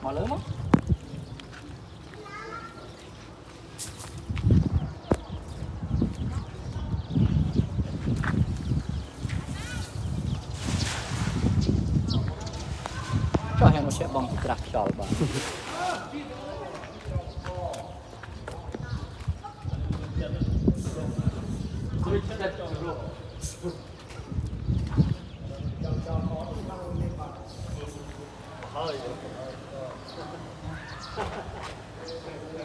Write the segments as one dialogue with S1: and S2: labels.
S1: mò lớn mất cho hẹn nó sẽ bong trạc trò bà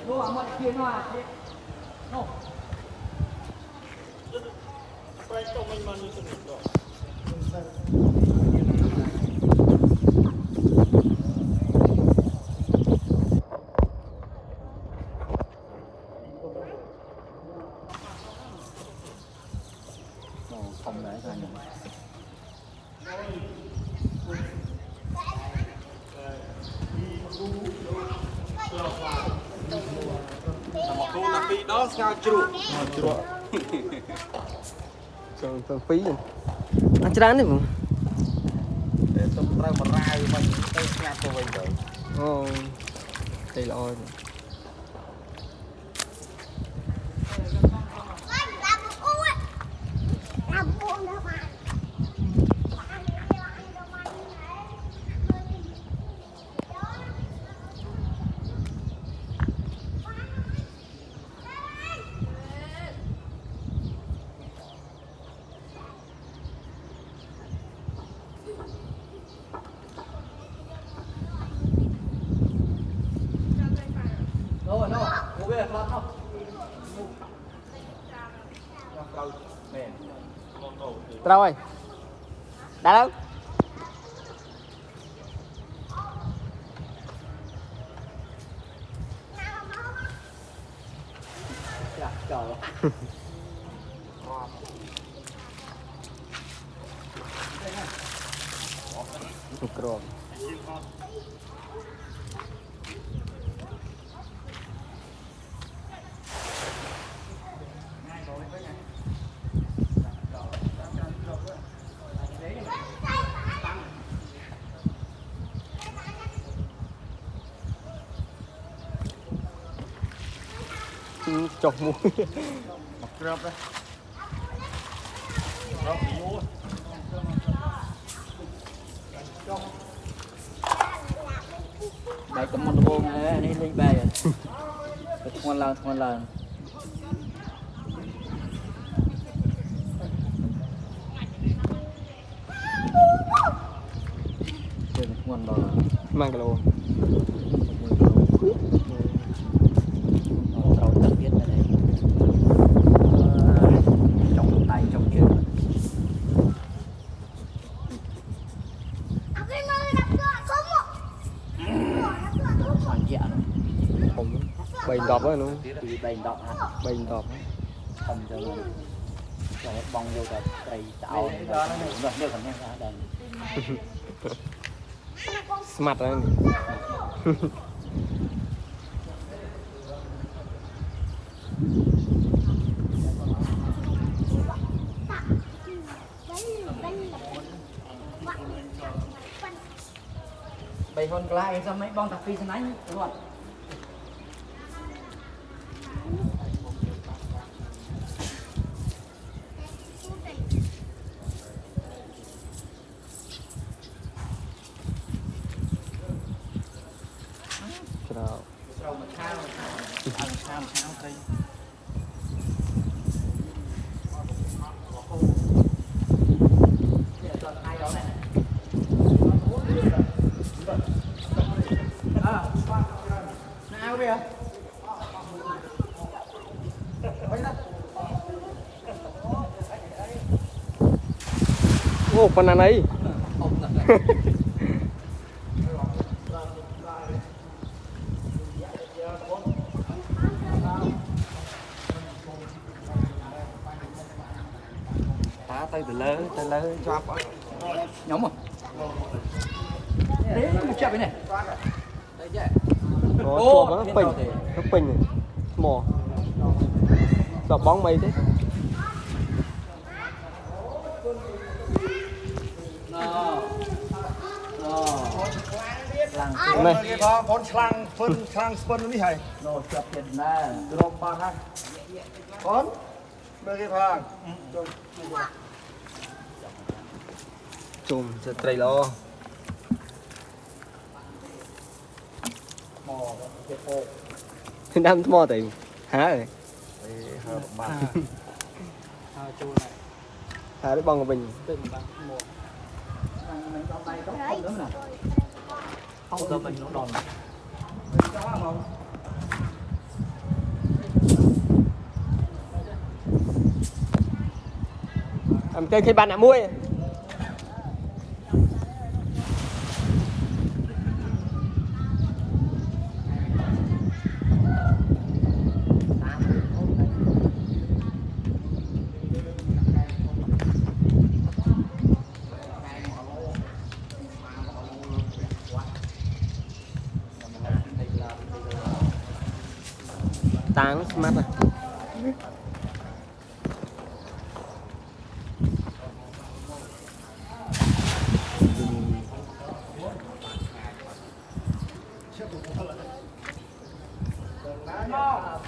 S1: Đồ à, mọi kia nó à? Nó. Phải cho mình mà như thế này. Không để ra nhỉ. Đó sao chua
S2: Thằng phí rồi anh chán đấy mà
S1: để tôi ra mà ra mình tới nhà tôi vậy rồi
S2: đây là oi
S1: rồi nó bố bây giờ thoát không
S2: đâu rồi đã đâu
S1: trời
S2: micro chọc mũi
S1: mặc rớp đấy rớp bị mua đây có một bộ này đi lên bè thon lần ngon bò
S2: mang cái lô
S1: trâu tất biết ở đây trong tay trong chân hoàn dạ
S2: không bầy đọp á luôn
S1: bền đọt hả
S2: bầy đọp
S1: không cho nó bong vô cái cây tảo nó được còn ra đây
S2: smart đấy
S1: bây hôn lại sao mấy bong tập phi xin anh luôn
S2: chào
S1: một thao cây nào bây giờ
S2: ô phần này ấy
S1: tay từ lớn cho nhóm rồi đấy một chạm cái này đây chứ
S2: nó chua nó pin này mò đập bóng mây thế
S1: lăng
S2: này
S3: cái phò con chlang phân này hay
S1: nó chập tiền nè rộng bao ha
S3: con cái phò
S2: chùm sẽ tray lo
S1: mò cái ô
S2: đâm mò thì há rồi
S1: chu này
S2: há để bong của mình
S1: từng bằng mò mình trong tay có không nữa nè không cho mình nó đòn
S2: làm chơi khi bạn đã muối táng mắt à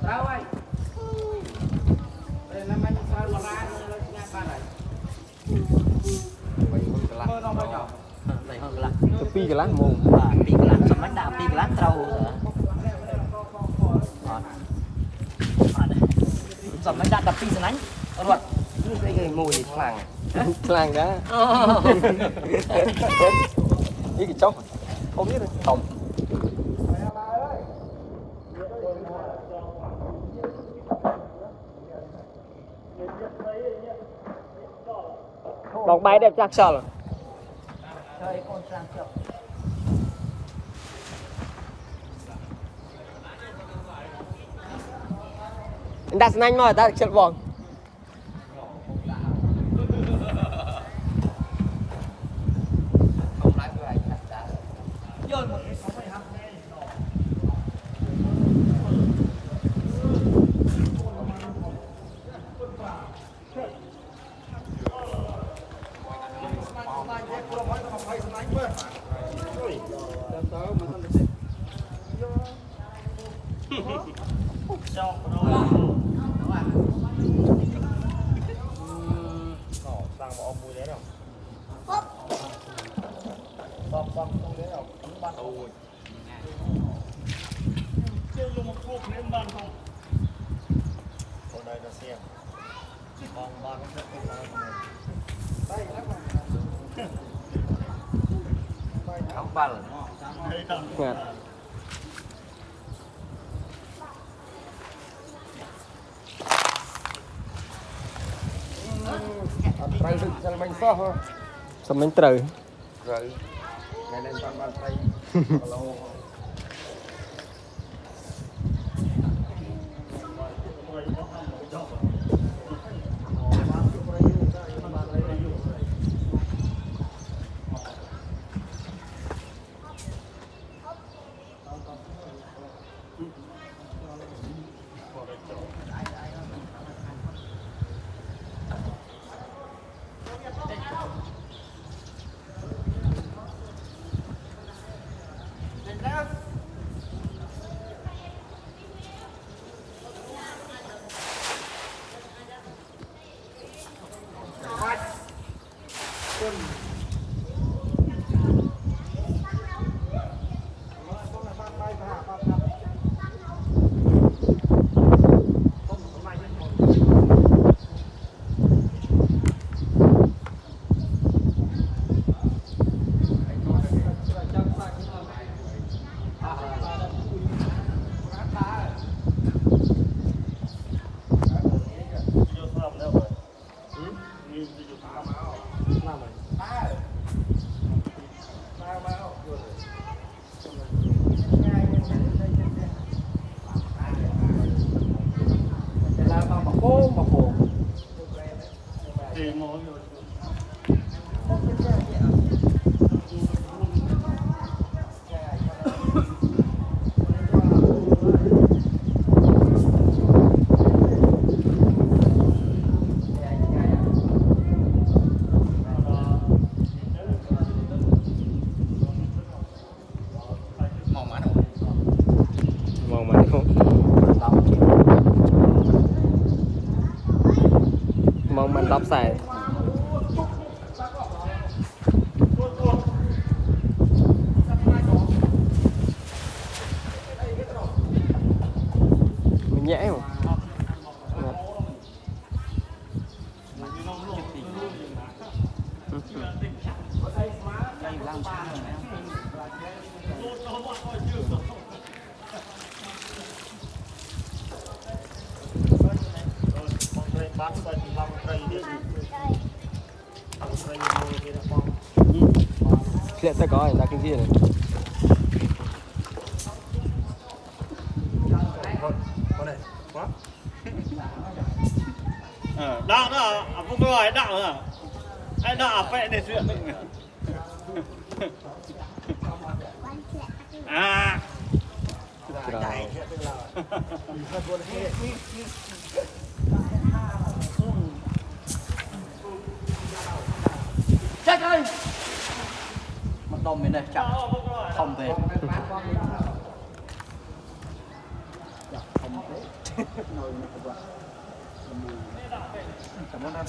S1: tao ơi đây là mình sao mà ra nghe ba này mơ nó bao nhỏ này hơn là
S2: cái pi cái lá mồm
S1: pi cái lá sắm bánh đạp pi cái lá trâu sắm bánh đạp đập pi sắn ánh rồi
S3: cái mùi phẳng
S2: làng đó ý cái chốc không biết rồi tổng bóng bay đẹp chắc sợ rồi
S1: chơi con sang chưa
S2: đặt nhanh mà ta chật vòng
S1: không ba lần
S2: ngạt
S3: trai rực sang mình so ha
S2: xong mình trời
S3: rồi ngày lên toàn ban trai
S2: มันรับใส่มันnhẹ không? Lihat saya kau nak kini ni.
S4: Đạo đó, không có gọi đạo à? Anh đạo vẽ để chuyện được. À.
S1: Chết ơi. Mất đông bên đây chặt không về. Không về. Nồi này các bạn. Cảm ơn anh.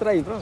S2: Straight, bro. Oh.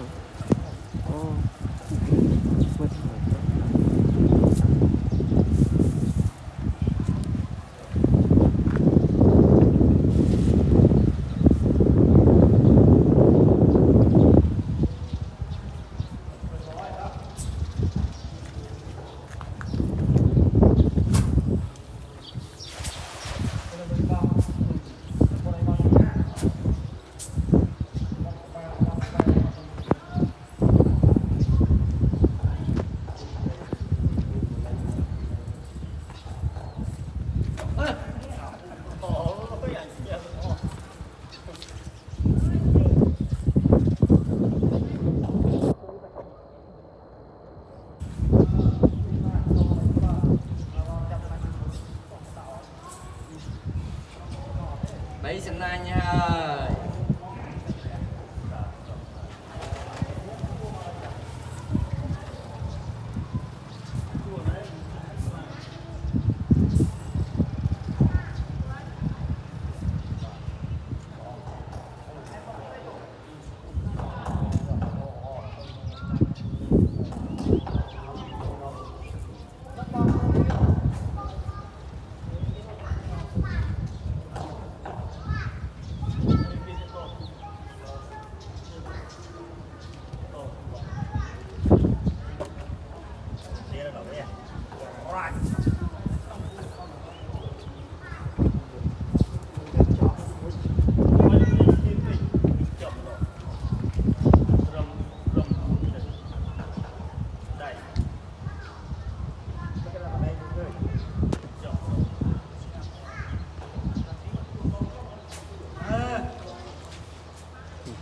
S1: Bấy xem nay nha ơi.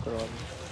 S2: Kron.